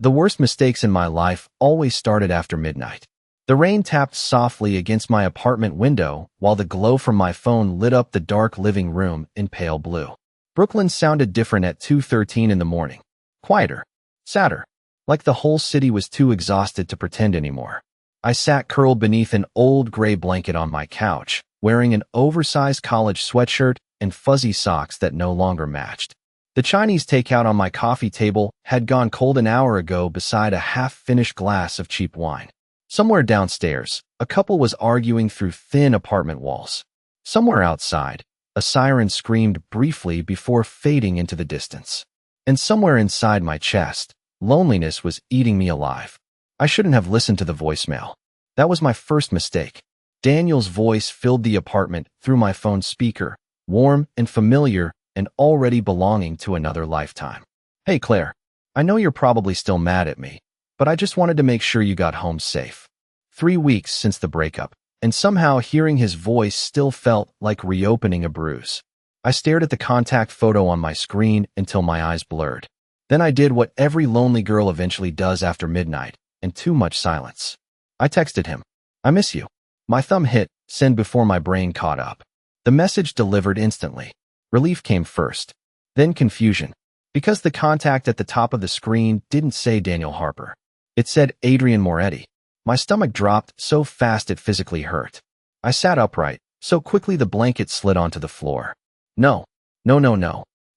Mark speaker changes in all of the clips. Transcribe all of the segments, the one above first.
Speaker 1: The worst mistakes in my life always started after midnight. The rain tapped softly against my apartment window while the glow from my phone lit up the dark living room in pale blue. Brooklyn sounded different at 2:13 in the morning. Quieter. Sadder. Like the whole city was too exhausted to pretend anymore. I sat curled beneath an old gray blanket on my couch, wearing an oversized college sweatshirt and fuzzy socks that no longer matched. The Chinese takeout on my coffee table had gone cold an hour ago beside a half-finished glass of cheap wine. Somewhere downstairs, a couple was arguing through thin apartment walls. Somewhere outside, a siren screamed briefly before fading into the distance. And somewhere inside my chest, loneliness was eating me alive. I shouldn't have listened to the voicemail. That was my first mistake. Daniel's voice filled the apartment through my phone speaker, warm and familiar and already belonging to another lifetime. Hey Claire, I know you're probably still mad at me, but I just wanted to make sure you got home safe. 3 weeks since the breakup, and somehow hearing his voice still felt like reopening a bruise. I stared at the contact photo on my screen until my eyes blurred. Then I did what every lonely girl eventually does after midnight, and too much silence. I texted him, "I miss you." My thumb hit send before my brain caught up. The message delivered instantly. Relief came first, then confusion, because the contact at the top of the screen didn't say Daniel Harper. It said Adrian Moretti. My stomach dropped so fast it physically hurt. I sat upright, so quickly the blanket slid onto the floor. No.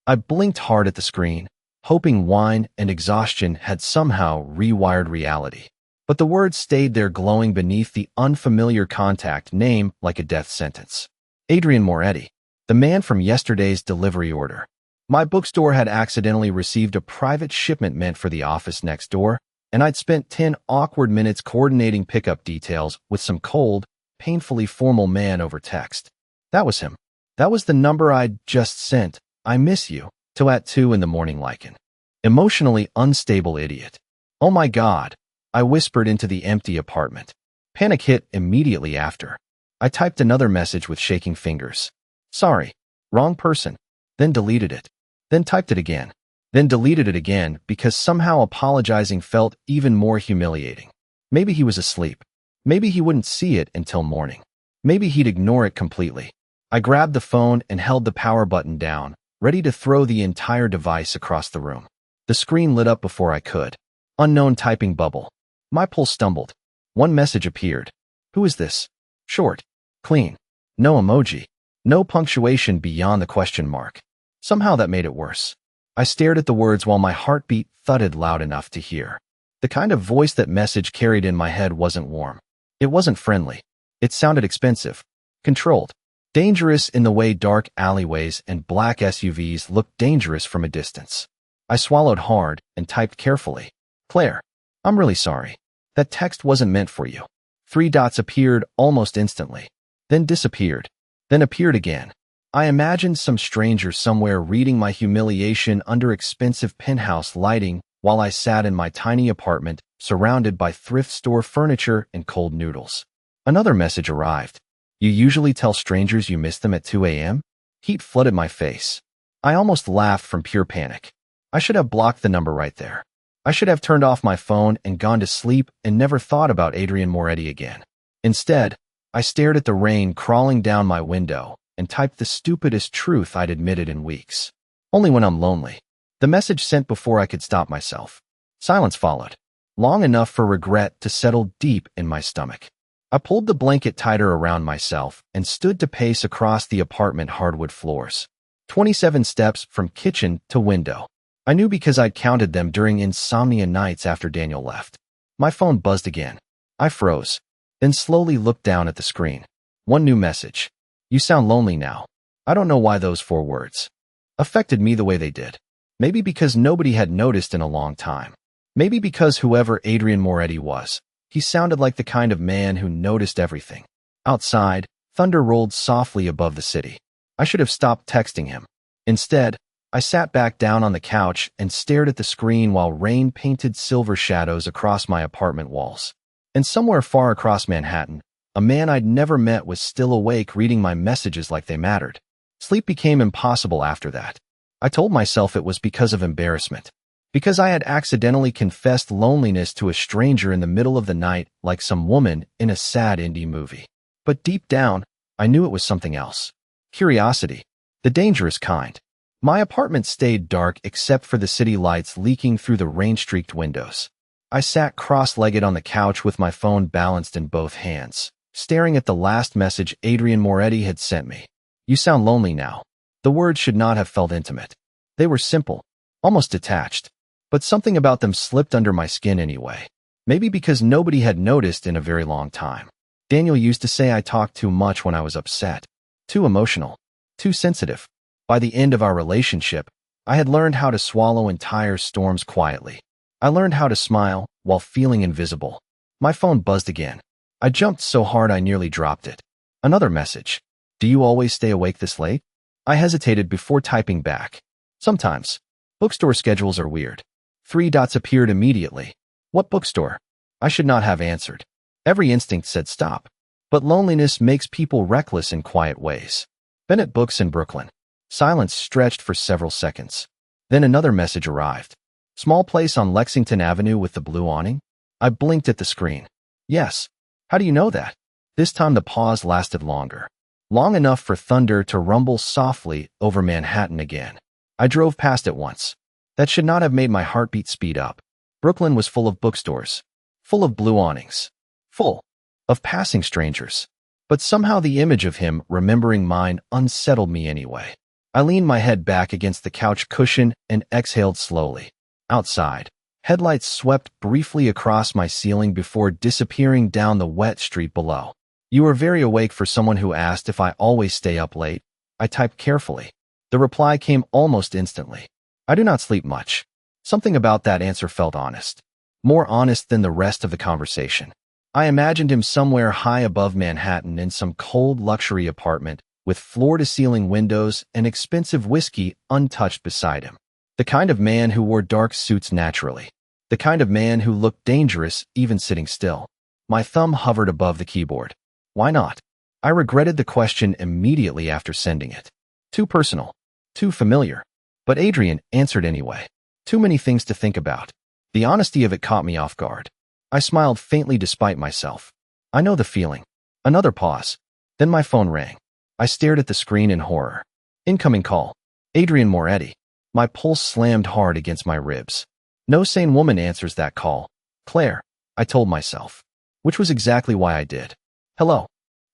Speaker 1: I blinked hard at the screen, hoping wine and exhaustion had somehow rewired reality. But the words stayed there glowing beneath the unfamiliar contact name like a death sentence. Adrian Moretti, the man from yesterday's delivery order. My bookstore had accidentally received a private shipment meant for the office next door, and I'd spent 10 awkward minutes coordinating pickup details with some cold, painfully formal man over text. That was him. That was the number I'd just sent, "I miss you," to at 2 in the morning like an emotionally unstable idiot. Oh my God, I whispered into the empty apartment. Panic hit immediately after. I typed another message with shaking fingers. "Sorry, wrong person." Then deleted it. Then typed it again. Then deleted it again because somehow apologizing felt even more humiliating. Maybe he was asleep. Maybe he wouldn't see it until morning. Maybe he'd ignore it completely. I grabbed the phone and held the power button down, ready to throw the entire device across the room. The screen lit up before I could. Unknown typing bubble. My pulse stumbled. One message appeared. Who is this? Short. Clean. No emoji. No punctuation beyond the question mark. Somehow that made it worse. I stared at the words while my heartbeat thudded loud enough to hear. The kind of voice that message carried in my head wasn't warm. It wasn't friendly. It sounded expensive. Controlled. Dangerous in the way dark alleyways and black SUVs look dangerous from a distance. I swallowed hard and typed carefully. "Claire, I'm really sorry. That text wasn't meant for you." 3 dots appeared almost instantly, then disappeared, then appeared again. I imagined some stranger somewhere reading my humiliation under expensive penthouse lighting while I sat in my tiny apartment, surrounded by thrift store furniture and cold noodles. Another message arrived. "You usually tell strangers you miss them at 2 a.m.? Heat flooded my face. I almost laughed from pure panic. I should have blocked the number right there. I should have turned off my phone and gone to sleep and never thought about Adrian Moretti again. Instead, I stared at the rain crawling down my window and typed the stupidest truth I'd admitted in weeks. Only when I'm lonely. The message sent before I could stop myself. Silence followed. Long enough for regret to settle deep in my stomach. I pulled the blanket tighter around myself and stood to pace across the apartment hardwood floors. 27 steps from kitchen to window. I knew because I'd counted them during insomnia nights after Daniel left. My phone buzzed again. I froze, then slowly looked down at the screen. One new message. "You sound lonely now." I don't know why those 4 words affected me the way they did. Maybe because nobody had noticed in a long time. Maybe because whoever Adrian Moretti was, he sounded like the kind of man who noticed everything. Outside, thunder rolled softly above the city. I should have stopped texting him. Instead, I sat back down on the couch and stared at the screen while rain painted silver shadows across my apartment walls. And somewhere far across Manhattan, a man I'd never met was still awake reading my messages like they mattered. Sleep became impossible after that. I told myself it was because of embarrassment. Because I had accidentally confessed loneliness to a stranger in the middle of the night like some woman in a sad indie movie. But deep down, I knew it was something else. Curiosity. The dangerous kind. My apartment stayed dark except for the city lights leaking through the rain-streaked windows. I sat cross-legged on the couch with my phone balanced in both hands, staring at the last message Adrian Moretti had sent me. "You sound lonely now." The words should not have felt intimate. They were simple, almost detached, but something about them slipped under my skin anyway. Maybe because nobody had noticed in a very long time. Daniel used to say I talked too much when I was upset, too emotional, too sensitive. By the end of our relationship, I had learned how to swallow entire storms quietly. I learned how to smile while feeling invisible. My phone buzzed again. I jumped so hard I nearly dropped it. Another message. "Do you always stay awake this late?" I hesitated before typing back. "Sometimes. Bookstore schedules are weird." 3 dots appeared immediately. "What bookstore?" I should not have answered. Every instinct said stop. But loneliness makes people reckless in quiet ways. Bennett Books in Brooklyn. Silence stretched for several seconds. Then another message arrived. "Small place on Lexington Avenue with the blue awning?" I blinked at the screen. "Yes." "How do you know that?" This time the pause lasted longer. Long enough for thunder to rumble softly over Manhattan again. I drove past it once. That should not have made my heartbeat speed up. Brooklyn was full of bookstores. Full of blue awnings. Full of passing strangers. But somehow the image of him remembering mine unsettled me anyway. I leaned my head back against the couch cushion and exhaled slowly. Outside, headlights swept briefly across my ceiling before disappearing down the wet street below. "You are very awake for someone who asked if I always stay up late." I typed carefully. The reply came almost instantly. "I do not sleep much." Something about that answer felt honest. More honest than the rest of the conversation. I imagined him somewhere high above Manhattan in some cold luxury apartment with floor-to-ceiling windows and expensive whiskey untouched beside him. The kind of man who wore dark suits naturally. The kind of man who looked dangerous even sitting still. My thumb hovered above the keyboard. Why not? I regretted the question immediately after sending it. Too personal. Too familiar. But Adrian answered anyway. Too many things to think about. The honesty of it caught me off guard. I smiled faintly despite myself. I know the feeling. Another pause. Then my phone rang. I stared at the screen in horror. Incoming call. Adrian Moretti. My pulse slammed hard against my ribs. No sane woman answers that call. Claire, I told myself. Which was exactly why I did. Hello.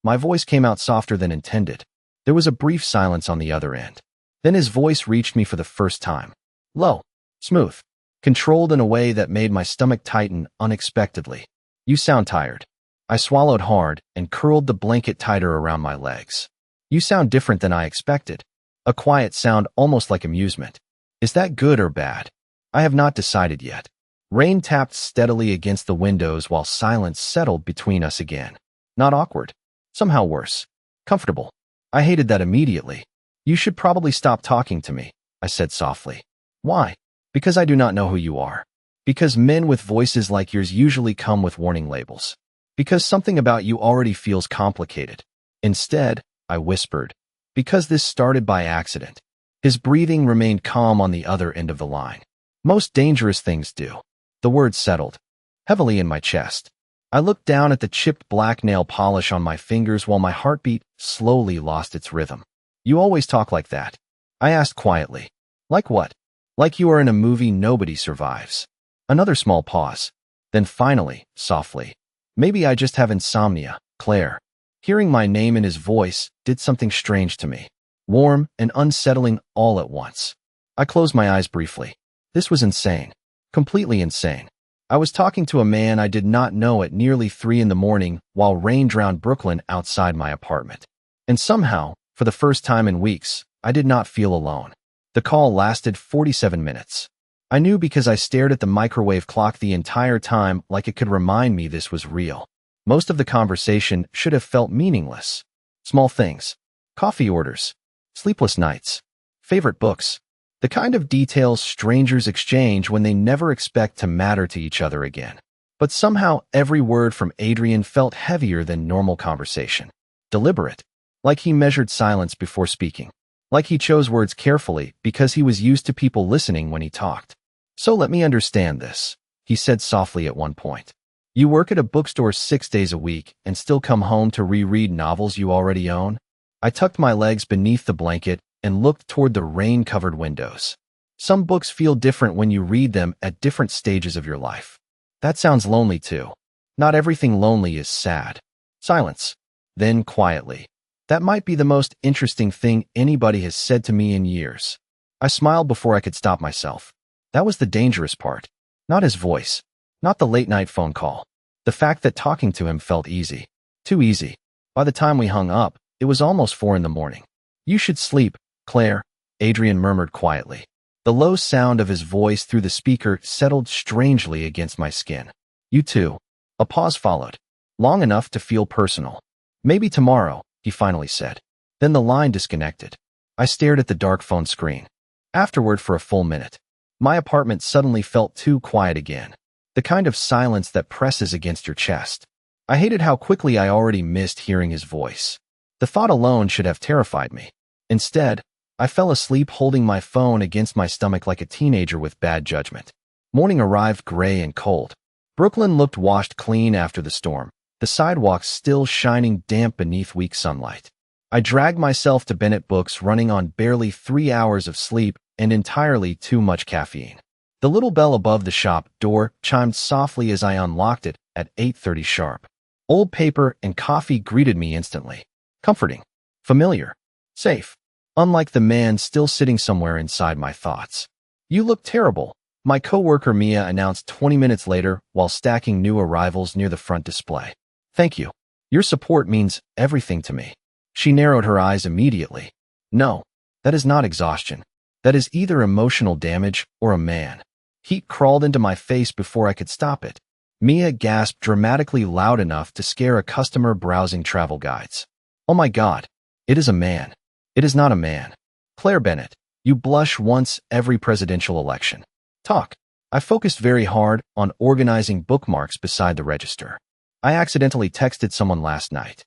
Speaker 1: My voice came out softer than intended. There was a brief silence on the other end. Then his voice reached me for the first time. Low. Smooth. Controlled in a way that made my stomach tighten unexpectedly. You sound tired. I swallowed hard and curled the blanket tighter around my legs. You sound different than I expected. A quiet sound almost like amusement. Is that good or bad? I have not decided yet. Rain tapped steadily against the windows while silence settled between us again. Not awkward. Somehow worse. Comfortable. I hated that immediately. You should probably stop talking to me, I said softly. Why? Because I do not know who you are. Because men with voices like yours usually come with warning labels. Because something about you already feels complicated. Instead, I whispered, because this started by accident. His breathing remained calm on the other end of the line. Most dangerous things do. The words settled heavily in my chest. I looked down at the chipped black nail polish on my fingers while my heartbeat slowly lost its rhythm. You always talk like that, I asked quietly. Like what? Like you are in a movie nobody survives. Another small pause. Then finally, softly. Maybe I just have insomnia, Claire. Hearing my name in his voice did something strange to me. Warm and unsettling all at once. I closed my eyes briefly. This was insane. Completely insane. I was talking to a man I did not know at nearly 3 a.m. while rain drowned Brooklyn outside my apartment. And somehow, for the first time in weeks, I did not feel alone. The call lasted 47 minutes. I knew because I stared at the microwave clock the entire time like it could remind me this was real. Most of the conversation should have felt meaningless. Small things. Coffee orders. Sleepless nights. Favorite books. The kind of details strangers exchange when they never expect to matter to each other again. But somehow every word from Adrian felt heavier than normal conversation. Deliberate. Like he measured silence before speaking. Like he chose words carefully because he was used to people listening when he talked. So let me understand this, he said softly at one point. You work at a bookstore 6 days a week and still come home to reread novels you already own? I tucked my legs beneath the blanket and looked toward the rain-covered windows. Some books feel different when you read them at different stages of your life. That sounds lonely too. Not everything lonely is sad. Silence. Then quietly. That might be the most interesting thing anybody has said to me in years. I smiled before I could stop myself. That was the dangerous part. Not his voice. Not the late-night phone call. The fact that talking to him felt easy. Too easy. By the time we hung up, it was almost 4 in the morning. You should sleep, Claire, Adrian murmured quietly. The low sound of his voice through the speaker settled strangely against my skin. You too. A pause followed. Long enough to feel personal. Maybe tomorrow, he finally said. Then the line disconnected. I stared at the dark phone screen. Afterward, for a full minute, my apartment suddenly felt too quiet again. The kind of silence that presses against your chest. I hated how quickly I already missed hearing his voice. The thought alone should have terrified me. Instead, I fell asleep holding my phone against my stomach like a teenager with bad judgment. Morning arrived gray and cold. Brooklyn looked washed clean after the storm, the sidewalks still shining damp beneath weak sunlight. I dragged myself to Bennett Books running on barely 3 hours of sleep and entirely too much caffeine. The little bell above the shop door chimed softly as I unlocked it at 8:30 sharp. Old paper and coffee greeted me instantly. Comforting. Familiar. Safe. Unlike the man still sitting somewhere inside my thoughts. You look terrible, my coworker Mia announced 20 minutes later while stacking new arrivals near the front display. Thank you. Your support means everything to me. She narrowed her eyes immediately. No, that is not exhaustion. That is either emotional damage or a man. Heat crawled into my face before I could stop it. Mia gasped dramatically loud enough to scare a customer browsing travel guides. Oh my God, it is a man. It is not a man. Claire Bennett, you blush once every presidential election. Talk. I focused very hard on organizing bookmarks beside the register. I accidentally texted someone last night.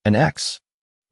Speaker 1: An ex.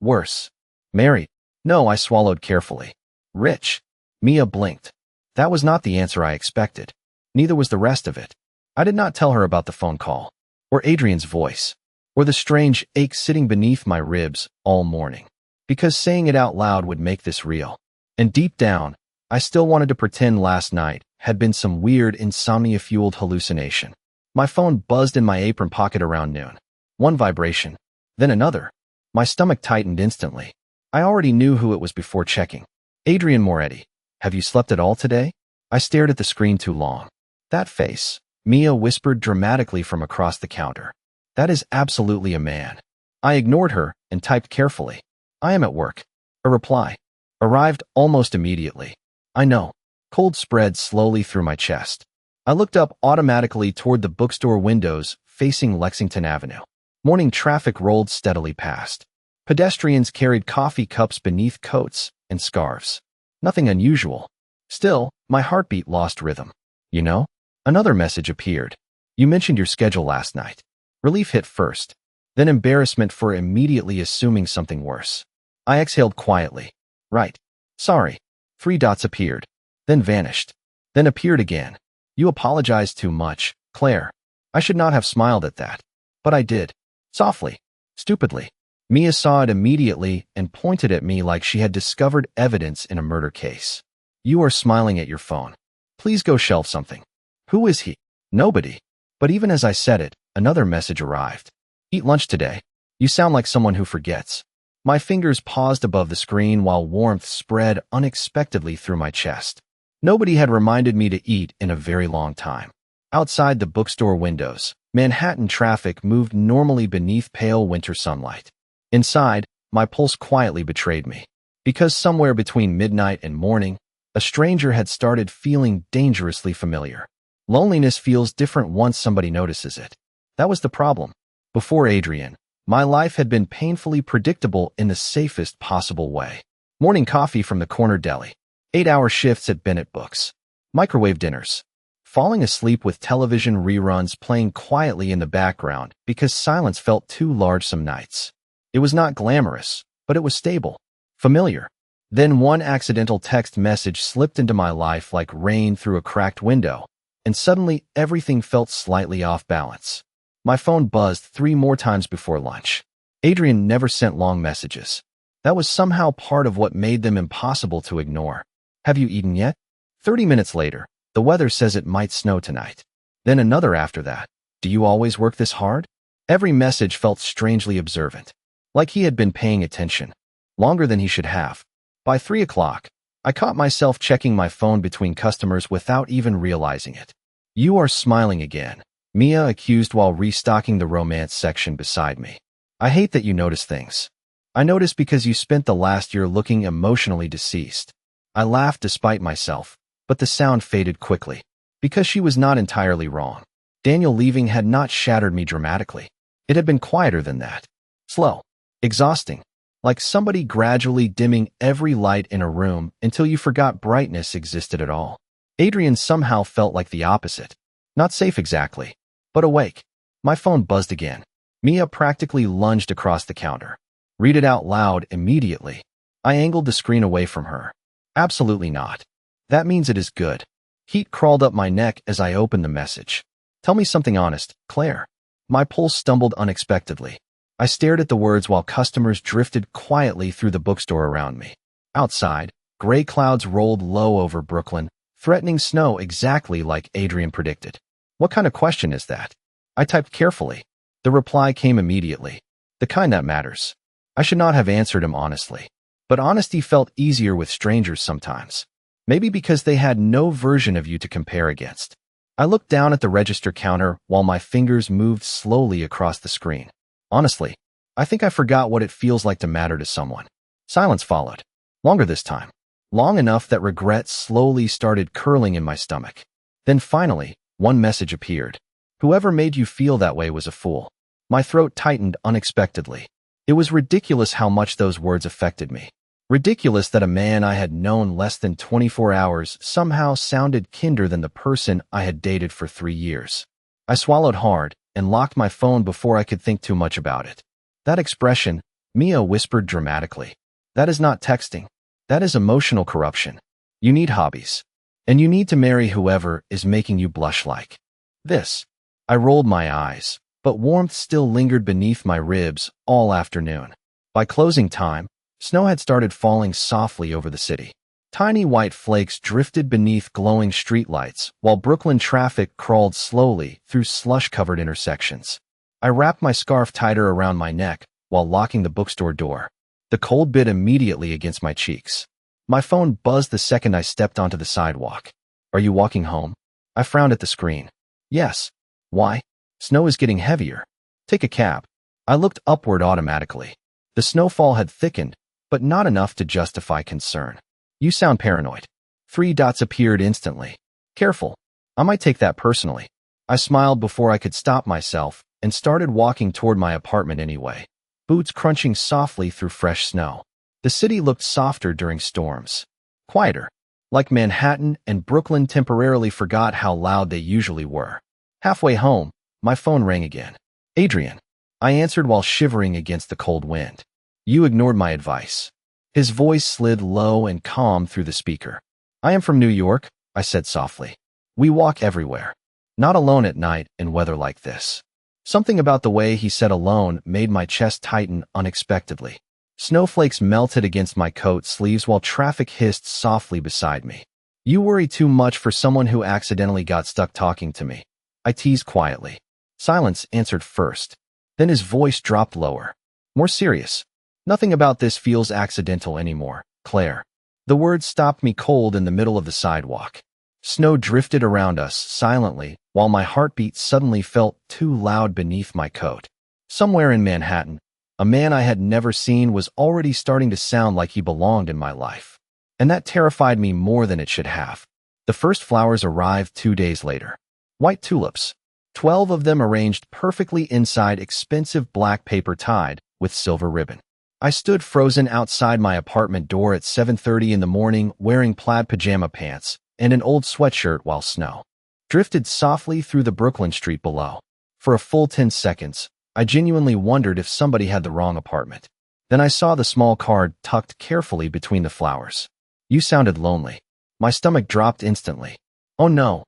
Speaker 1: Worse. Married. No, I swallowed carefully. Rich. Mia blinked. That was not the answer I expected. Neither was the rest of it. I did not tell her about the phone call, or Adrian's voice, or the strange ache sitting beneath my ribs all morning. Because saying it out loud would make this real. And deep down, I still wanted to pretend last night had been some weird insomnia-fueled hallucination. My phone buzzed in my apron pocket around noon. One vibration, then another. My stomach tightened instantly. I already knew who it was before checking. Adrian Moretti, have you slept at all today? I stared at the screen too long. That face, Mia whispered dramatically from across the counter. That is absolutely a man. I ignored her and typed carefully. I am at work. A reply arrived almost immediately. I know. Cold spread slowly through my chest. I looked up automatically toward the bookstore windows facing Lexington Avenue. Morning traffic rolled steadily past. Pedestrians carried coffee cups beneath coats and scarves. Nothing unusual. Still, my heartbeat lost rhythm. You know? Another message appeared. You mentioned your schedule last night. Relief hit first, then embarrassment for immediately assuming something worse. I exhaled quietly. Right. Sorry. 3 dots appeared, then vanished, then appeared again. You apologized too much, Claire. I should not have smiled at that. But I did. Softly. Stupidly. Mia saw it immediately and pointed at me like she had discovered evidence in a murder case. You are smiling at your phone. Please go shelf something. Who is he? Nobody. But even as I said it, another message arrived. Eat lunch today. You sound like someone who forgets. My fingers paused above the screen while warmth spread unexpectedly through my chest. Nobody had reminded me to eat in a very long time. Outside the bookstore windows, Manhattan traffic moved normally beneath pale winter sunlight. Inside, my pulse quietly betrayed me. Because somewhere between midnight and morning, a stranger had started feeling dangerously familiar. Loneliness feels different once somebody notices it. That was the problem. Before Adrian, my life had been painfully predictable in the safest possible way. Morning coffee from the corner deli. 8-hour shifts at Bennett Books. Microwave dinners. Falling asleep with television reruns playing quietly in the background because silence felt too large some nights. It was not glamorous, but it was stable. Familiar. Then one accidental text message slipped into my life like rain through a cracked window, and suddenly everything felt slightly off balance. My phone buzzed 3 more times before lunch. Adrian never sent long messages. That was somehow part of what made them impossible to ignore. Have you eaten yet? 30 minutes later, the weather says it might snow tonight. Then another after that. Do you always work this hard? Every message felt strangely observant, like he had been paying attention, longer than he should have. By 3 o'clock, I caught myself checking my phone between customers without even realizing it. You are smiling again, Mia accused while restocking the romance section beside me. I hate that you notice things. I notice because you spent the last year looking emotionally deceased. I laughed despite myself, but the sound faded quickly. Because she was not entirely wrong. Daniel leaving had not shattered me dramatically. It had been quieter than that. Slow. Exhausting. Like somebody gradually dimming every light in a room until you forgot brightness existed at all. Adrian somehow felt like the opposite. Not safe exactly, but awake. My phone buzzed again. Mia practically lunged across the counter. Read it out loud immediately. I angled the screen away from her. Absolutely not. That means it is good. Heat crawled up my neck as I opened the message. Tell me something honest, Claire. My pulse stumbled unexpectedly. I stared at the words while customers drifted quietly through the bookstore around me. Outside, gray clouds rolled low over Brooklyn, threatening snow exactly like Adrian predicted. What kind of question is that? I typed carefully. The reply came immediately. The kind that matters. I should not have answered him honestly. But honesty felt easier with strangers sometimes. Maybe because they had no version of you to compare against. I looked down at the register counter while my fingers moved slowly across the screen. Honestly, I think I forgot what it feels like to matter to someone. Silence followed. Longer this time. Long enough that regret slowly started curling in my stomach. Then finally, one message appeared. Whoever made you feel that way was a fool. My throat tightened unexpectedly. It was ridiculous how much those words affected me. Ridiculous that a man I had known less than 24 hours somehow sounded kinder than the person I had dated for 3 years. I swallowed hard and locked my phone before I could think too much about it. That expression, Mia whispered dramatically. That is not texting. That is emotional corruption. You need hobbies. And you need to marry whoever is making you blush like this. I rolled my eyes, but warmth still lingered beneath my ribs all afternoon. By closing time, snow had started falling softly over the city. Tiny white flakes drifted beneath glowing streetlights, while Brooklyn traffic crawled slowly through slush-covered intersections. I wrapped my scarf tighter around my neck while locking the bookstore door. The cold bit immediately against my cheeks. My phone buzzed the second I stepped onto the sidewalk. Are you walking home? I frowned at the screen. Yes. Why? Snow is getting heavier. Take a cab. I looked upward automatically. The snowfall had thickened, but not enough to justify concern. You sound paranoid. 3 dots appeared instantly. Careful. I might take that personally. I smiled before I could stop myself and started walking toward my apartment anyway, boots crunching softly through fresh snow. The city looked softer during storms. Quieter. Like Manhattan and Brooklyn temporarily forgot how loud they usually were. Halfway home, my phone rang again. Adrian. I answered while shivering against the cold wind. You ignored my advice. His voice slid low and calm through the speaker. I am from New York, I said softly. We walk everywhere. Not alone at night in weather like this. Something about the way he said alone made my chest tighten unexpectedly. Snowflakes melted against my coat sleeves while traffic hissed softly beside me. You worry too much for someone who accidentally got stuck talking to me. I teased quietly. Silence answered first. Then his voice dropped lower. More serious. Nothing about this feels accidental anymore, Claire. The words stopped me cold in the middle of the sidewalk. Snow drifted around us silently, while my heartbeat suddenly felt too loud beneath my coat. Somewhere in Manhattan, a man I had never seen was already starting to sound like he belonged in my life. And that terrified me more than it should have. The first flowers arrived 2 days later. White tulips. 12 of them arranged perfectly inside expensive black paper tied with silver ribbon. I stood frozen outside my apartment door at 7:30 in the morning wearing plaid pajama pants and an old sweatshirt while snow drifted softly through the Brooklyn street below. For a full 10 seconds, I genuinely wondered if somebody had the wrong apartment. Then I saw the small card tucked carefully between the flowers. You sounded lonely. My stomach dropped instantly. Oh no,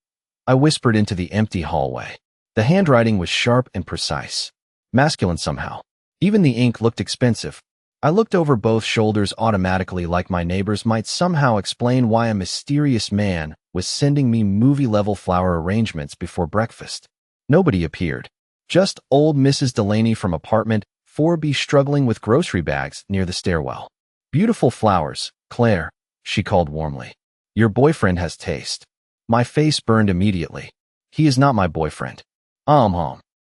Speaker 1: I whispered into the empty hallway. The handwriting was sharp and precise. Masculine somehow. Even the ink looked expensive. I looked over both shoulders automatically, like my neighbors might somehow explain why a mysterious man was sending me movie-level flower arrangements before breakfast. Nobody appeared. Just old Mrs. Delaney from apartment 4B struggling with grocery bags near the stairwell. Beautiful flowers, Claire, she called warmly. Your boyfriend has taste. My face burned immediately. He is not my boyfriend.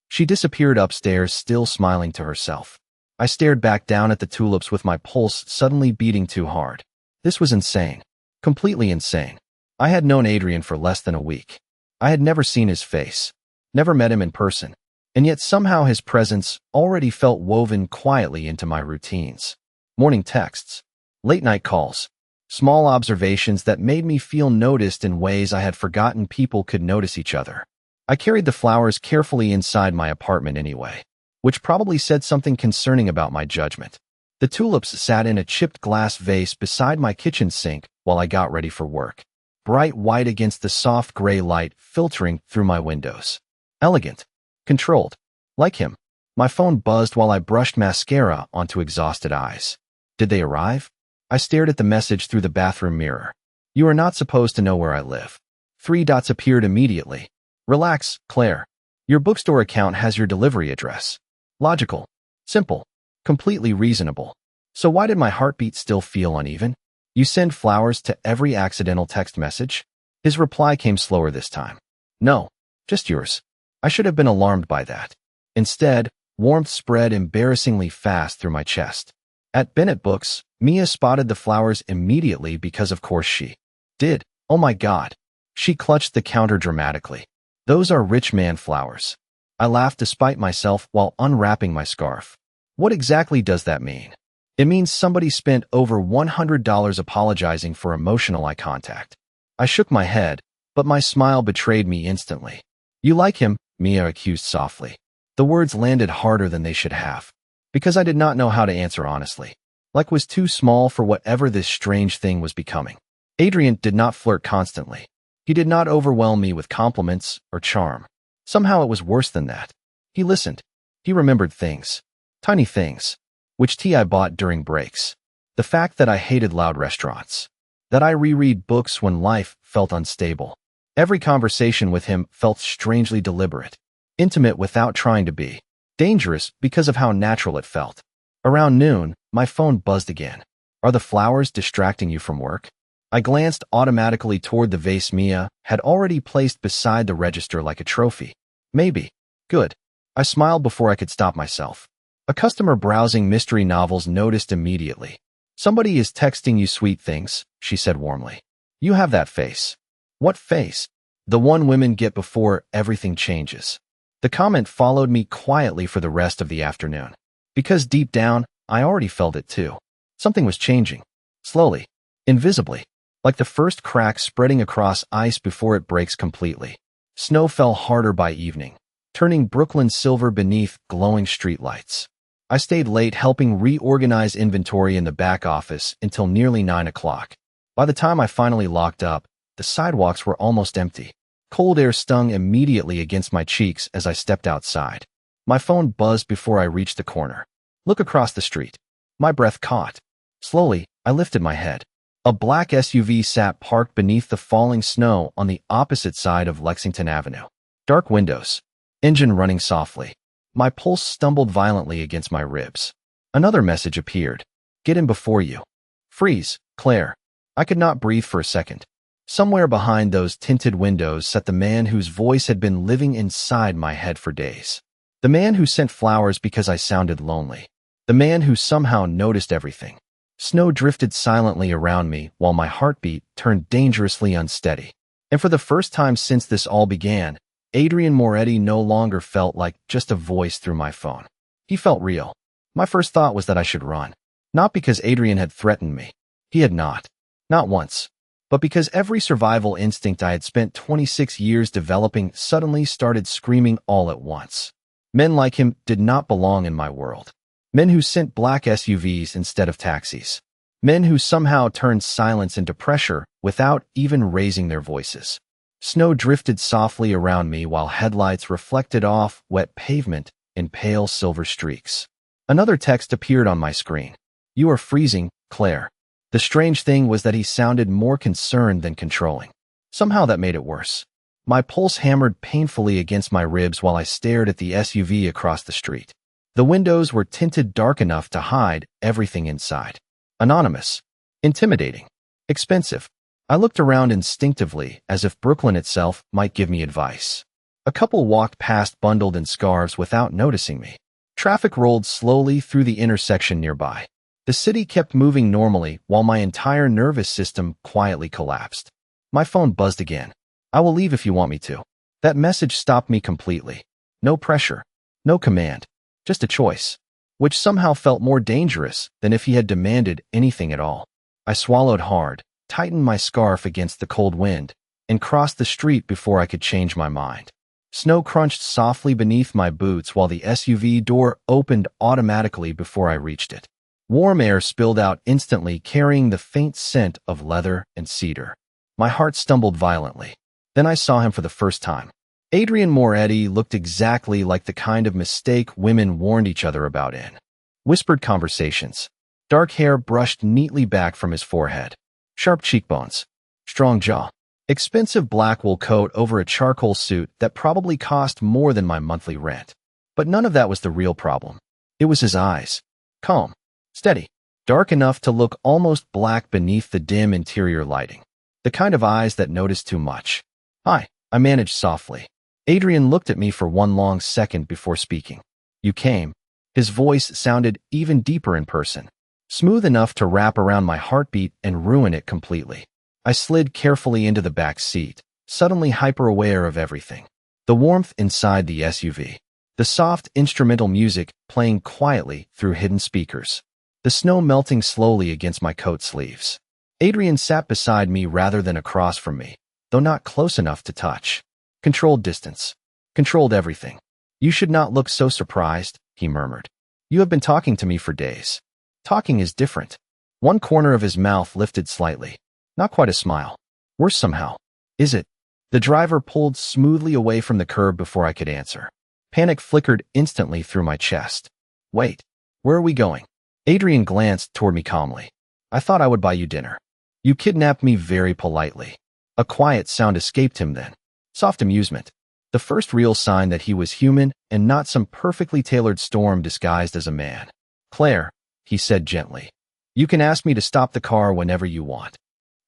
Speaker 1: She disappeared upstairs, still smiling to herself. I stared back down at the tulips with my pulse suddenly beating too hard. This was insane. Completely insane. I had known Adrian for less than a week. I had never seen his face. Never met him in person. And yet somehow his presence already felt woven quietly into my routines. Morning texts. Late-night calls. Small observations that made me feel noticed in ways I had forgotten people could notice each other. I carried the flowers carefully inside my apartment anyway, which probably said something concerning about my judgment. The tulips sat in a chipped glass vase beside my kitchen sink while I got ready for work, bright white against the soft gray light filtering through my windows. Elegant. Controlled. Like him. My phone buzzed while I brushed mascara onto exhausted eyes. Did they arrive? I stared at the message through the bathroom mirror. You are not supposed to know where I live. 3 dots appeared immediately. Relax, Claire. Your bookstore account has your delivery address. Logical. Simple. Completely reasonable. So why did my heartbeat still feel uneven? You send flowers to every accidental text message? His reply came slower this time. No. Just yours. I should have been alarmed by that. Instead, warmth spread embarrassingly fast through my chest. At Bennett Books, Mia spotted the flowers immediately because of course she did. Oh my God. She clutched the counter dramatically. Those are rich man flowers. I laughed despite myself while unwrapping my scarf. What exactly does that mean? It means somebody spent over $100 apologizing for emotional eye contact. I shook my head, but my smile betrayed me instantly. You like him, Mia accused softly. The words landed harder than they should have, because I did not know how to answer honestly. Like was too small for whatever this strange thing was becoming. Adrian did not flirt constantly. He did not overwhelm me with compliments or charm. Somehow it was worse than that. He listened. He remembered things. Tiny things. Which tea I bought during breaks. The fact that I hated loud restaurants. That I reread books when life felt unstable. Every conversation with him felt strangely deliberate. Intimate without trying to be. Dangerous because of how natural it felt. Around noon, my phone buzzed again. Are the flowers distracting you from work? I glanced automatically toward the vase Mia had already placed beside the register like a trophy. Maybe. Good. I smiled before I could stop myself. A customer browsing mystery novels noticed immediately. Somebody is texting you sweet things, she said warmly. You have that face. What face? The one women get before everything changes. The comment followed me quietly for the rest of the afternoon. Because deep down, I already felt it too. Something was changing. Slowly. Invisibly. Like the first crack spreading across ice before it breaks completely. Snow fell harder by evening, turning Brooklyn silver beneath glowing streetlights. I stayed late helping reorganize inventory in the back office until nearly 9 o'clock. By the time I finally locked up, the sidewalks were almost empty. Cold air stung immediately against my cheeks as I stepped outside. My phone buzzed before I reached the corner. Look across the street. My breath caught. Slowly, I lifted my head. A black SUV sat parked beneath the falling snow on the opposite side of Lexington Avenue. Dark windows. Engine running softly. My pulse stumbled violently against my ribs. Another message appeared. Get in before you. Freeze, Claire. I could not breathe for a second. Somewhere behind those tinted windows sat the man whose voice had been living inside my head for days. The man who sent flowers because I sounded lonely. The man who somehow noticed everything. Snow drifted silently around me while my heartbeat turned dangerously unsteady. And for the first time since this all began, Adrian Moretti no longer felt like just a voice through my phone. He felt real. My first thought was that I should run. Not because Adrian had threatened me. He had not. Not once. But because every survival instinct I had spent 26 years developing suddenly started screaming all at once. Men like him did not belong in my world. Men who sent black SUVs instead of taxis. Men who somehow turned silence into pressure without even raising their voices. Snow drifted softly around me while headlights reflected off wet pavement in pale silver streaks. Another text appeared on my screen. "You are freezing, Claire." The strange thing was that he sounded more concerned than controlling. Somehow that made it worse. My pulse hammered painfully against my ribs while I stared at the SUV across the street. The windows were tinted dark enough to hide everything inside. Anonymous. Intimidating. Expensive. I looked around instinctively as if Brooklyn itself might give me advice. A couple walked past bundled in scarves without noticing me. Traffic rolled slowly through the intersection nearby. The city kept moving normally while my entire nervous system quietly collapsed. My phone buzzed again. "I will leave if you want me to." That message stopped me completely. No pressure. No command. Just a choice. Which somehow felt more dangerous than if he had demanded anything at all. I swallowed hard, tightened my scarf against the cold wind, and crossed the street before I could change my mind. Snow crunched softly beneath my boots while the SUV door opened automatically before I reached it. Warm air spilled out instantly, carrying the faint scent of leather and cedar. My heart stumbled violently. Then I saw him for the first time. Adrian Moretti looked exactly like the kind of mistake women warned each other about in whispered conversations. Dark hair brushed neatly back from his forehead. Sharp cheekbones. Strong jaw. Expensive black wool coat over a charcoal suit that probably cost more than my monthly rent. But none of that was the real problem. It was his eyes. Calm. Steady. Dark enough to look almost black beneath the dim interior lighting. The kind of eyes that noticed too much. "Hi," I managed softly. Adrian looked at me for one long second before speaking. "You came." His voice sounded even deeper in person. Smooth enough to wrap around my heartbeat and ruin it completely. I slid carefully into the back seat, suddenly hyper-aware of everything. The warmth inside the SUV. The soft instrumental music playing quietly through hidden speakers. The snow melting slowly against my coat sleeves. Adrian sat beside me rather than across from me, though not close enough to touch. Controlled distance. Controlled everything. "You should not look so surprised," he murmured. "You have been talking to me for days." Talking is different. One corner of his mouth lifted slightly. Not quite a smile. Worse somehow. "Is it?" The driver pulled smoothly away from the curb before I could answer. Panic flickered instantly through my chest. "Wait. Where are we going?" Adrian glanced toward me calmly. "I thought I would buy you dinner." "You kidnapped me," very politely. A quiet sound escaped him then. Soft amusement. The first real sign that he was human and not some perfectly tailored storm disguised as a man. "Claire," he said gently, "you can ask me to stop the car whenever you want."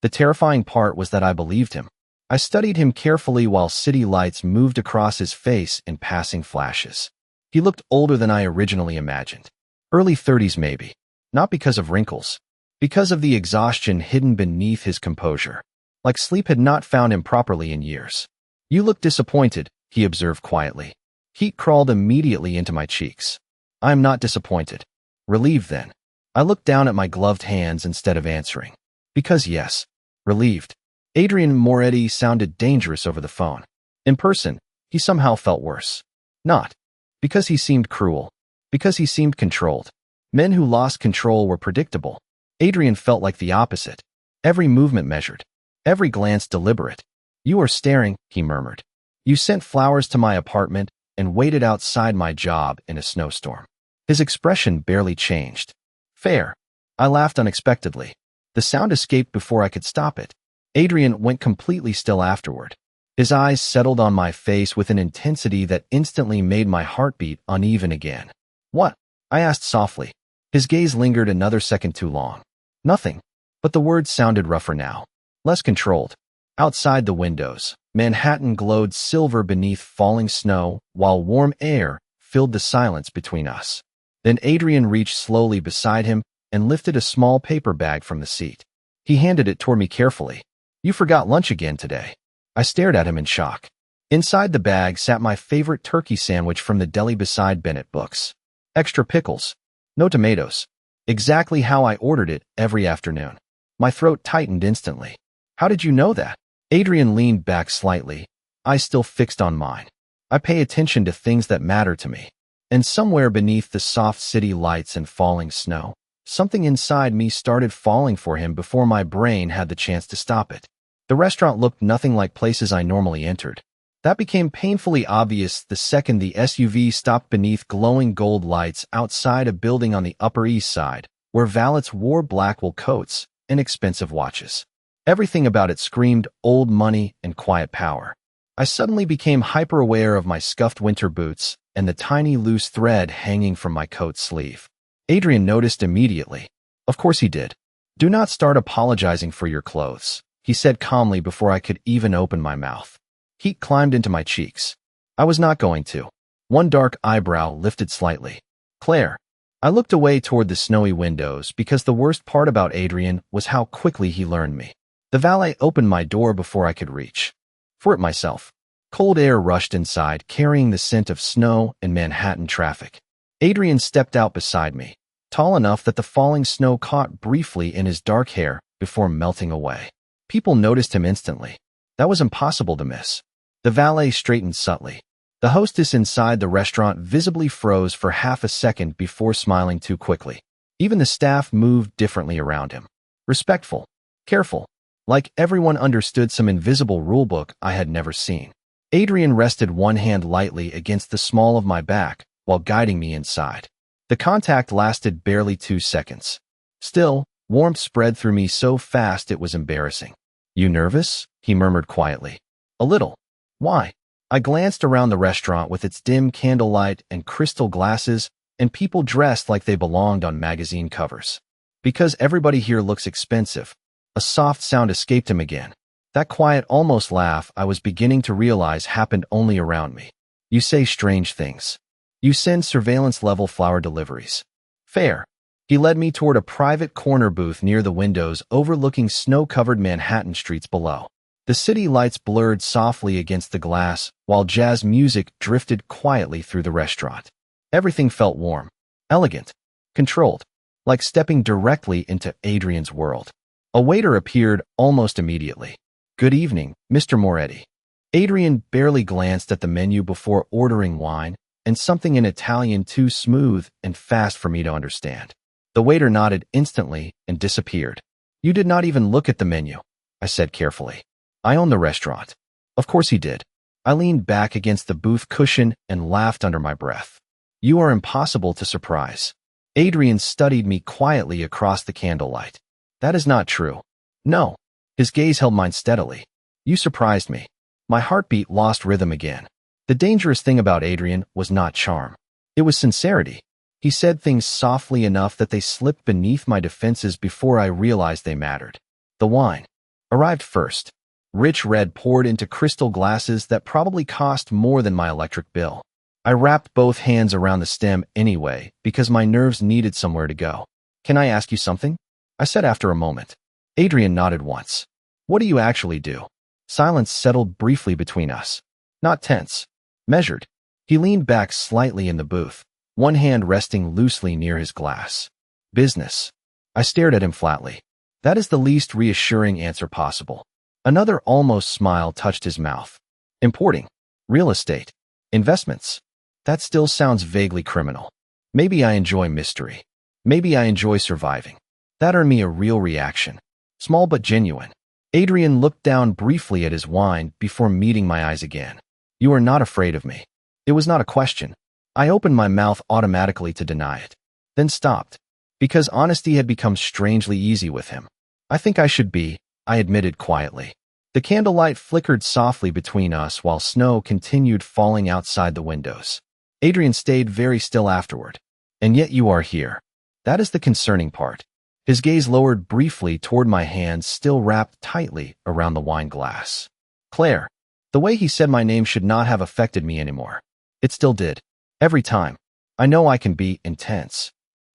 Speaker 1: The terrifying part was that I believed him. I studied him carefully while city lights moved across his face in passing flashes. He looked older than I originally imagined. Early 30s maybe. Not because of wrinkles. Because of the exhaustion hidden beneath his composure. Like sleep had not found him properly in years. "You look disappointed," he observed quietly. Heat crawled immediately into my cheeks. "I am not disappointed." "Relieved then." I looked down at my gloved hands instead of answering. Because yes. Relieved. Adrian Moretti sounded dangerous over the phone. In person, he somehow felt worse. Not. Because he seemed cruel. Because he seemed controlled. Men who lost control were predictable. Adrian felt like the opposite. Every movement measured. Every glance deliberate. "You are staring," he murmured. "You sent flowers to my apartment and waited outside my job in a snowstorm." His expression barely changed. "Fair." I laughed unexpectedly. The sound escaped before I could stop it. Adrian went completely still afterward. His eyes settled on my face with an intensity that instantly made my heartbeat uneven again. "What?" I asked softly. His gaze lingered another second too long. "Nothing." But the words sounded rougher now. Less controlled. Outside the windows, Manhattan glowed silver beneath falling snow, while warm air filled the silence between us. Then Adrian reached slowly beside him and lifted a small paper bag from the seat. He handed it toward me carefully. "You forgot lunch again today." I stared at him in shock. Inside the bag sat my favorite turkey sandwich from the deli beside Bennett Books. Extra pickles. No tomatoes. Exactly how I ordered it every afternoon. My throat tightened instantly. "How did you know that?" Adrian leaned back slightly, eyes still fixed on mine. "I pay attention to things that matter to me." And somewhere beneath the soft city lights and falling snow, something inside me started falling for him before my brain had the chance to stop it. The restaurant looked nothing like places I normally entered. That became painfully obvious the second the SUV stopped beneath glowing gold lights outside a building on the Upper East Side, where valets wore black wool coats and expensive watches. Everything about it screamed old money and quiet power. I suddenly became hyper-aware of my scuffed winter boots and the tiny loose thread hanging from my coat sleeve. Adrian noticed immediately. Of course he did. "Do not start apologizing for your clothes," he said calmly before I could even open my mouth. Heat climbed into my cheeks. I was not going to. One dark eyebrow lifted slightly. "Claire." I looked away toward the snowy windows because the worst part about Adrian was how quickly he learned me. The valet opened my door before I could reach for it myself. Cold air rushed inside, carrying the scent of snow and Manhattan traffic. Adrian stepped out beside me, tall enough that the falling snow caught briefly in his dark hair before melting away. People noticed him instantly. That was impossible to miss. The valet straightened subtly. The hostess inside the restaurant visibly froze for half a second before smiling too quickly. Even the staff moved differently around him. Respectful, careful, like everyone understood some invisible rulebook I had never seen. Adrian rested one hand lightly against the small of my back while guiding me inside. The contact lasted barely 2 seconds. Still, warmth spread through me so fast it was embarrassing. "You nervous?" he murmured quietly. "A little." "Why?" I glanced around the restaurant with its dim candlelight and crystal glasses and people dressed like they belonged on magazine covers. "Because everybody here looks expensive." A soft sound escaped him again. That quiet, almost laugh I was beginning to realize happened only around me. "You say strange things. You send surveillance-level flower deliveries." "Fair." He led me toward a private corner booth near the windows overlooking snow-covered Manhattan streets below. The city lights blurred softly against the glass while jazz music drifted quietly through the restaurant. Everything felt warm, elegant, controlled, like stepping directly into Adrian's world. A waiter appeared almost immediately. "Good evening, Mr. Moretti." Adrian barely glanced at the menu before ordering wine and something in Italian too smooth and fast for me to understand. The waiter nodded instantly and disappeared. "You did not even look at the menu," I said carefully. "I own the restaurant." Of course he did. I leaned back against the booth cushion and laughed under my breath. "You are impossible to surprise." Adrian studied me quietly across the candlelight. "That is not true." "No." His gaze held mine steadily. "You surprised me." My heartbeat lost rhythm again. The dangerous thing about Adrian was not charm. It was sincerity. He said things softly enough that they slipped beneath my defenses before I realized they mattered. The wine arrived first. Rich red poured into crystal glasses that probably cost more than my electric bill. I wrapped both hands around the stem anyway because my nerves needed somewhere to go. "Can I ask you something?" I said after a moment. Adrian nodded once. "What do you actually do?" Silence settled briefly between us. Not tense. Measured. He leaned back slightly in the booth, one hand resting loosely near his glass. "Business." I stared at him flatly. That is the least reassuring answer possible. Another almost smile touched his mouth. "Importing. Real estate. Investments." That still sounds vaguely criminal. Maybe I enjoy mystery. Maybe I enjoy surviving. That earned me a real reaction. Small but genuine. Adrian looked down briefly at his wine before meeting my eyes again. "You are not afraid of me." It was not a question. I opened my mouth automatically to deny it, then stopped, because honesty had become strangely easy with him. "I think I should be," I admitted quietly. The candlelight flickered softly between us while snow continued falling outside the windows. Adrian stayed very still afterward. "And yet you are here." That is the concerning part. His gaze lowered briefly toward my hands still wrapped tightly around the wine glass. "Claire." The way he said my name should not have affected me anymore. It still did. Every time. I know I can be intense.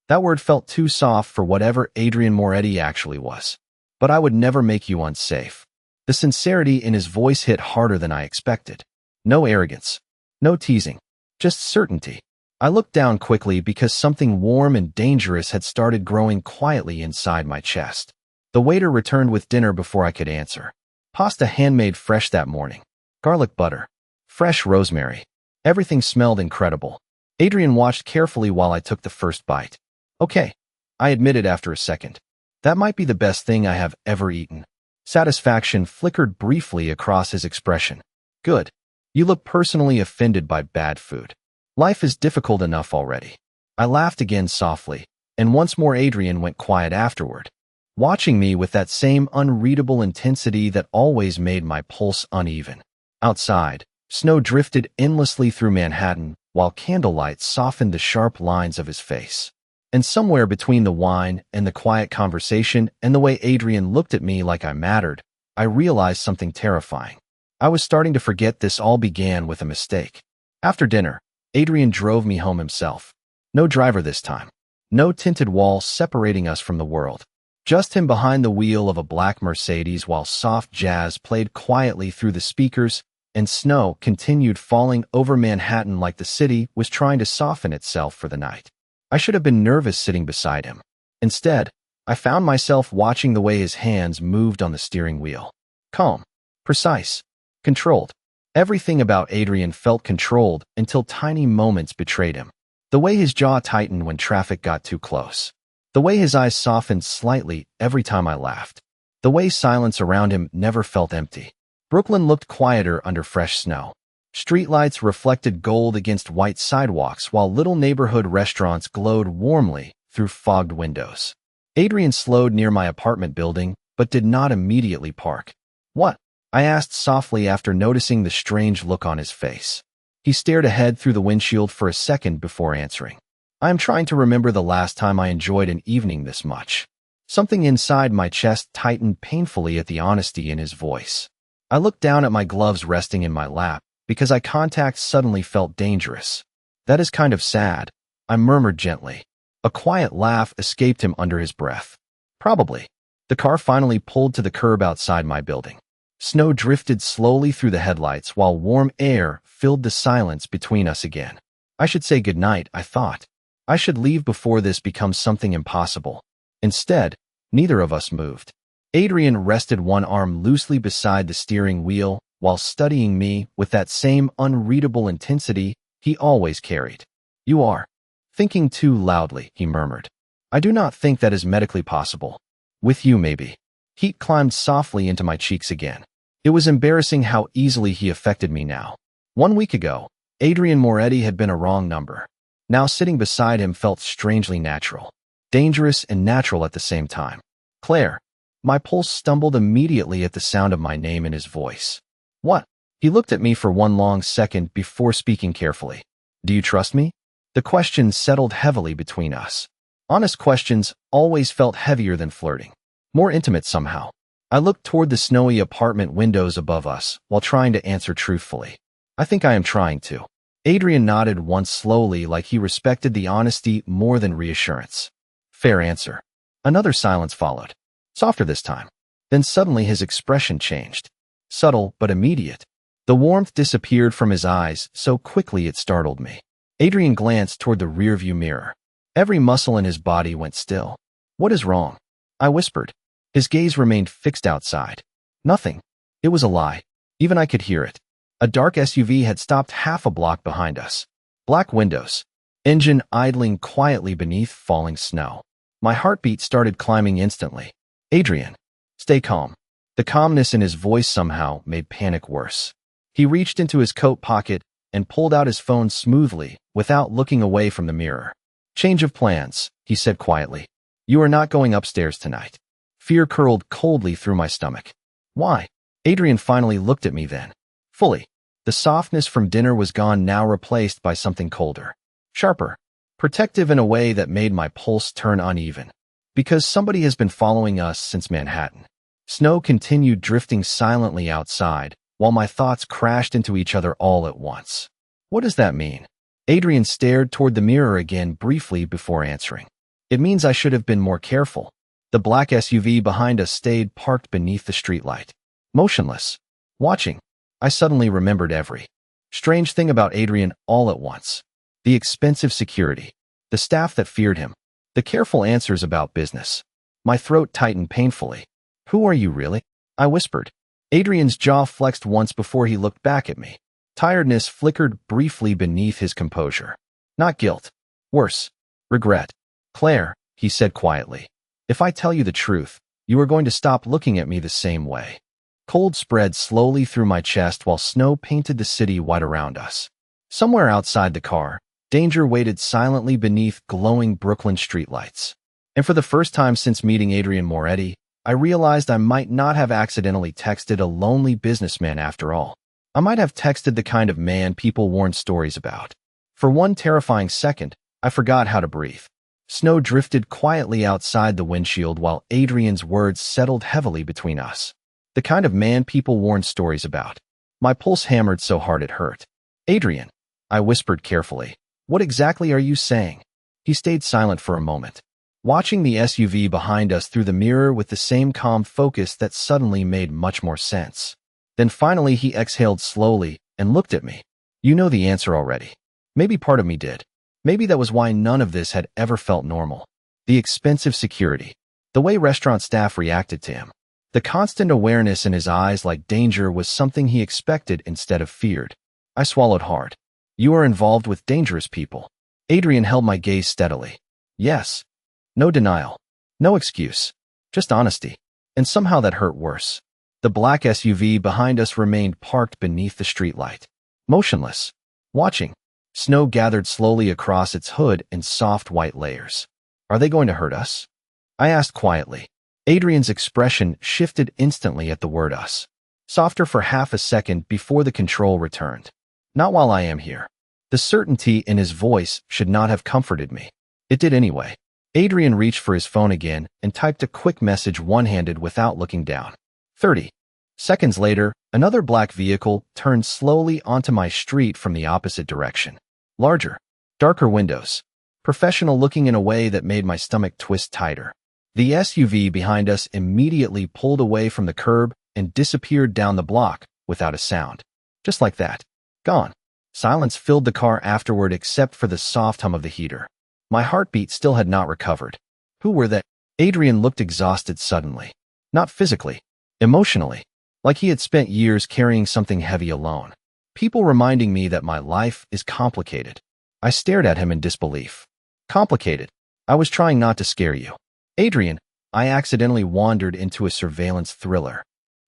Speaker 1: That word felt too soft for whatever Adrian Moretti actually was. But I would never make you unsafe. The sincerity in his voice hit harder than I expected. No arrogance. No teasing. Just certainty. I looked down quickly because something warm and dangerous had started growing quietly inside my chest. The waiter returned with dinner before I could answer. Pasta handmade fresh that morning. Garlic butter. Fresh rosemary. Everything smelled incredible. Adrian watched carefully while I took the first bite. Okay, I admitted after a second. That might be the best thing I have ever eaten. Satisfaction flickered briefly across his expression. Good. You look personally offended by bad food. Life is difficult enough already. I laughed again softly, and once more Adrian went quiet afterward, watching me with that same unreadable intensity that always made my pulse uneven. Outside, snow drifted endlessly through Manhattan, while candlelight softened the sharp lines of his face. And somewhere between the wine and the quiet conversation and the way Adrian looked at me like I mattered, I realized something terrifying. I was starting to forget this all began with a mistake. After dinner, Adrian drove me home himself. No driver this time. No tinted wall separating us from the world. Just him behind the wheel of a black Mercedes while soft jazz played quietly through the speakers and snow continued falling over Manhattan like the city was trying to soften itself for the night. I should have been nervous sitting beside him. Instead, I found myself watching the way his hands moved on the steering wheel. Calm, precise, controlled. Everything about Adrian felt controlled until tiny moments betrayed him. The way his jaw tightened when traffic got too close. The way his eyes softened slightly every time I laughed. The way silence around him never felt empty. Brooklyn looked quieter under fresh snow. Streetlights reflected gold against white sidewalks while little neighborhood restaurants glowed warmly through fogged windows. Adrian slowed near my apartment building, but did not immediately park. What? I asked softly after noticing the strange look on his face. He stared ahead through the windshield for a second before answering. I am trying to remember the last time I enjoyed an evening this much. Something inside my chest tightened painfully at the honesty in his voice. I looked down at my gloves resting in my lap, because eye contact suddenly felt dangerous. That is kind of sad, I murmured gently. A quiet laugh escaped him under his breath. Probably. The car finally pulled to the curb outside my building. Snow drifted slowly through the headlights while warm air filled the silence between us again. I should say goodnight, I thought. I should leave before this becomes something impossible. Instead, neither of us moved. Adrian rested one arm loosely beside the steering wheel while studying me with that same unreadable intensity he always carried. You are thinking too loudly, he murmured. I do not think that is medically possible. With you, maybe. Heat climbed softly into my cheeks again. It was embarrassing how easily he affected me now. 1 week ago, Adrian Moretti had been a wrong number. Now sitting beside him felt strangely natural. Dangerous and natural at the same time. Claire. My pulse stumbled immediately at the sound of my name in his voice. What? He looked at me for one long second before speaking carefully. Do you trust me? The question settled heavily between us. Honest questions always felt heavier than flirting. More intimate somehow. I looked toward the snowy apartment windows above us while trying to answer truthfully. I think I am trying to. Adrian nodded once slowly like he respected the honesty more than reassurance. Fair answer. Another silence followed. Softer this time. Then suddenly his expression changed. Subtle but immediate. The warmth disappeared from his eyes so quickly it startled me. Adrian glanced toward the rearview mirror. Every muscle in his body went still. What is wrong? I whispered. His gaze remained fixed outside. Nothing. It was a lie. Even I could hear it. A dark SUV had stopped half a block behind us. Black windows. Engine idling quietly beneath falling snow. My heartbeat started climbing instantly. Adrian. Stay calm. The calmness in his voice somehow made panic worse. He reached into his coat pocket and pulled out his phone smoothly without looking away from the mirror. Change of plans, he said quietly. You are not going upstairs tonight. Fear curled coldly through my stomach. Why? Adrian finally looked at me then. Fully. The softness from dinner was gone, now replaced by something colder. Sharper. Protective in a way that made my pulse turn uneven. Because somebody has been following us since Manhattan. Snow continued drifting silently outside, while my thoughts crashed into each other all at once. What does that mean? Adrian stared toward the mirror again briefly before answering. It means I should have been more careful. The black SUV behind us stayed parked beneath the streetlight. Motionless. Watching. I suddenly remembered every strange thing about Adrian all at once. The expensive security. The staff that feared him. The careful answers about business. My throat tightened painfully. Who are you really? I whispered. Adrian's jaw flexed once before he looked back at me. Tiredness flickered briefly beneath his composure. Not guilt. Worse. Regret. Claire, he said quietly. If I tell you the truth, you are going to stop looking at me the same way. Cold spread slowly through my chest while snow painted the city white around us. Somewhere outside the car, danger waited silently beneath glowing Brooklyn streetlights. And for the first time since meeting Adrian Moretti, I realized I might not have accidentally texted a lonely businessman after all. I might have texted the kind of man people warn stories about. For one terrifying second, I forgot how to breathe. Snow drifted quietly outside the windshield while Adrian's words settled heavily between us. The kind of man people warn stories about. My pulse hammered so hard it hurt. Adrian, I whispered carefully, what exactly are you saying? He stayed silent for a moment, watching the SUV behind us through the mirror with the same calm focus that suddenly made much more sense. Then finally he exhaled slowly and looked at me. You know the answer already. Maybe part of me did. Maybe that was why none of this had ever felt normal. The expensive security. The way restaurant staff reacted to him. The constant awareness in his eyes like danger was something he expected instead of feared. I swallowed hard. You are involved with dangerous people. Adrian held my gaze steadily. Yes. No denial. No excuse. Just honesty. And somehow that hurt worse. The black SUV behind us remained parked beneath the streetlight. Motionless. Watching. Snow gathered slowly across its hood in soft white layers. Are they going to hurt us? I asked quietly. Adrian's expression shifted instantly at the word us. Softer for half a second before the control returned. Not while I am here. The certainty in his voice should not have comforted me. It did anyway. Adrian reached for his phone again and typed a quick message one-handed without looking down. 30 seconds later, another black vehicle turned slowly onto my street from the opposite direction. Larger, darker windows. Professional looking in a way that made my stomach twist tighter. The SUV behind us immediately pulled away from the curb and disappeared down the block without a sound. Just like that. Gone. Silence filled the car afterward except for the soft hum of the heater. My heartbeat still had not recovered. Who were they? Adrian looked exhausted suddenly. Not physically. Emotionally. Like he had spent years carrying something heavy alone. People reminding me that my life is complicated. I stared at him in disbelief. Complicated. I was trying not to scare you. Adrian, I accidentally wandered into a surveillance thriller.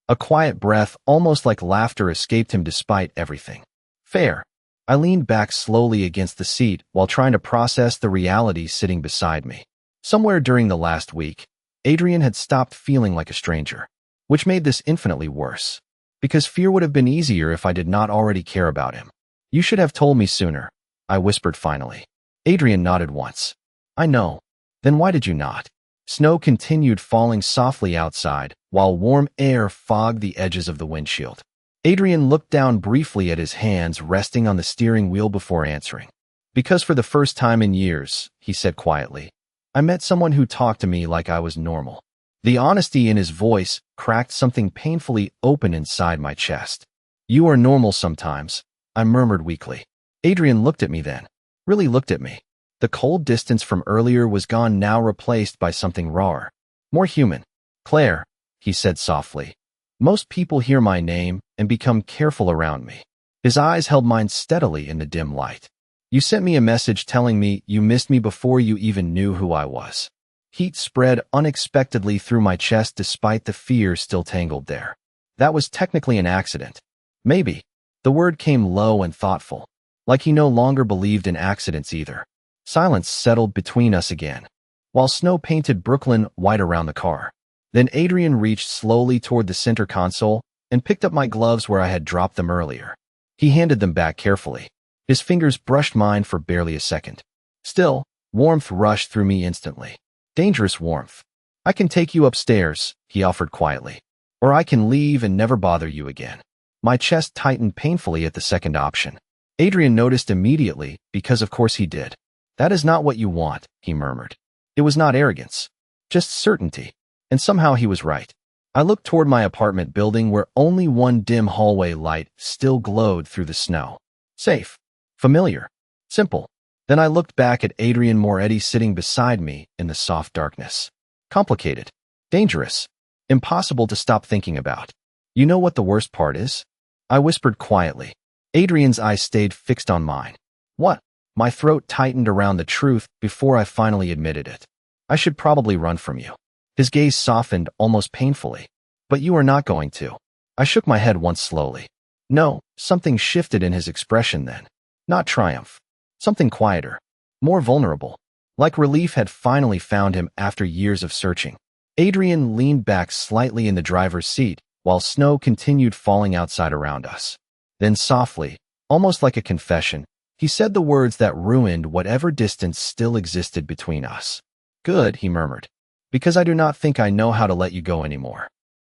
Speaker 1: A quiet breath, almost like laughter, escaped him despite everything. Fair. I leaned back slowly against the seat while trying to process the reality sitting beside me. Somewhere during the last week, Adrian had stopped feeling like a stranger, which made this infinitely worse. Because fear would have been easier if I did not already care about him. You should have told me sooner, I whispered finally. Adrian nodded once. I know. Then why did you not? Snow continued falling softly outside, while warm air fogged the edges of the windshield. Adrian looked down briefly at his hands resting on the steering wheel before answering. Because for the first time in years, he said quietly, I met someone who talked to me like I was normal. The honesty in his voice cracked something painfully open inside my chest. You are normal sometimes, I murmured weakly. Adrian looked at me then. Really looked at me. The cold distance from earlier was gone, now replaced by something rawer. More human. Claire, he said softly. Most people hear my name and become careful around me. His eyes held mine steadily in the dim light. You sent me a message telling me you missed me before you even knew who I was. Heat spread unexpectedly through my chest despite the fear still tangled there. That was technically an accident. Maybe. The word came low and thoughtful, like he no longer believed in accidents either. Silence settled between us again, while snow painted Brooklyn white around the car. Then Adrian reached slowly toward the center console and picked up my gloves where I had dropped them earlier. He handed them back carefully. His fingers brushed mine for barely a second. Still, warmth rushed through me instantly. Dangerous warmth. I can take you upstairs, he offered quietly. Or I can leave and never bother you again. My chest tightened painfully at the second option. Adrian noticed immediately, because of course he did. That is not what you want, he murmured. It was not arrogance. Just certainty. And somehow he was right. I looked toward my apartment building where only one dim hallway light still glowed through the snow. Safe. Familiar. Simple. Then I looked back at Adrian Moretti sitting beside me in the soft darkness. Complicated. Dangerous. Impossible to stop thinking about. You know what the worst part is? I whispered quietly. Adrian's eyes stayed fixed on mine. What? My throat tightened around the truth before I finally admitted it. I should probably run from you. His gaze softened almost painfully. But you are not going to. I shook my head once slowly. No, something shifted in his expression then. Not triumph. Something quieter. More vulnerable. Like relief had finally found him after years of searching. Adrian leaned back slightly in the driver's seat while snow continued falling outside around us. Then softly, almost like a confession, he said the words that ruined whatever distance still existed between us. Good, he murmured. Because I do not think I know how to let you go anymore.